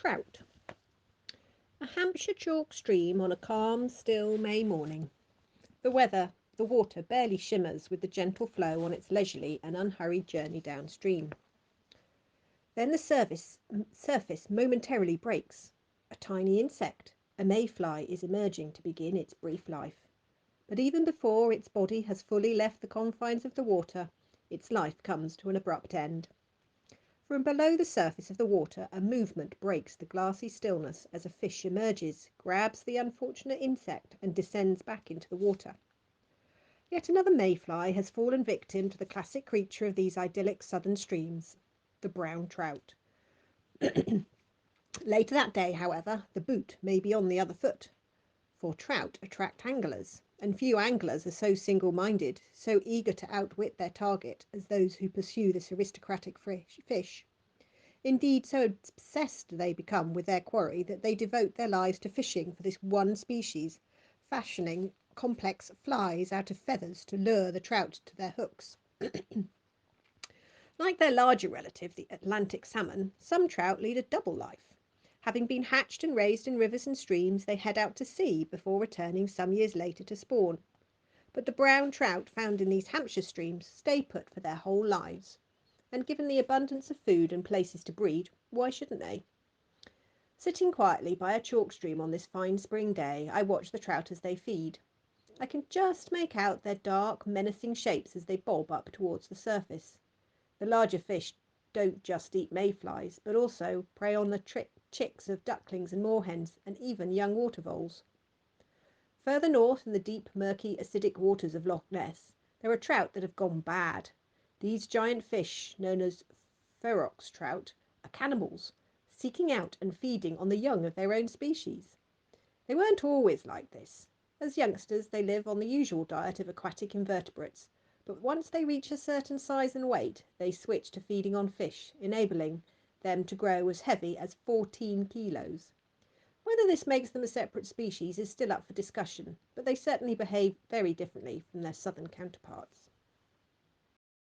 Trout. A Hampshire chalk stream on a calm, still May morning. The water barely shimmers with the gentle flow on its leisurely and unhurried journey downstream. Then the surface momentarily breaks. A tiny insect, a mayfly, is emerging to begin its brief life. But even before its body has fully left the confines of the water, its life comes to an abrupt end. From below the surface of the water, a movement breaks the glassy stillness as a fish emerges, grabs the unfortunate insect, and descends back into the water. Yet another mayfly has fallen victim to the classic creature of these idyllic southern streams, the brown trout. Later that day, however, the boot may be on the other foot, for trout attract anglers, and few anglers are so single-minded, so eager to outwit their target as those who pursue this aristocratic fish. Indeed, so obsessed do they become with their quarry that they devote their lives to fishing for this one species, fashioning complex flies out of feathers to lure the trout to their hooks. Like their larger relative, the Atlantic salmon, some trout lead a double life. Having been hatched and raised in rivers and streams, they head out to sea before returning some years later to spawn. But the brown trout found in these Hampshire streams stay put for their whole lives. And given the abundance of food and places to breed, why shouldn't they? Sitting quietly by a chalk stream on this fine spring day, I watch the trout as they feed. I can just make out their dark, menacing shapes as they bob up towards the surface. The larger fish don't just eat mayflies, but also prey on the chicks of ducklings and moorhens, and even young water voles. Further north, in the deep, murky, acidic waters of Loch Ness, there are trout that have gone bad. These giant fish, known as ferox trout, are cannibals, seeking out and feeding on the young of their own species. They weren't always like this. As youngsters, they live on the usual diet of aquatic invertebrates, but once they reach a certain size and weight, they switch to feeding on fish, enabling them to grow as heavy as 14 kilos. Whether this makes them a separate species is still up for discussion, but they certainly behave very differently from their southern counterparts.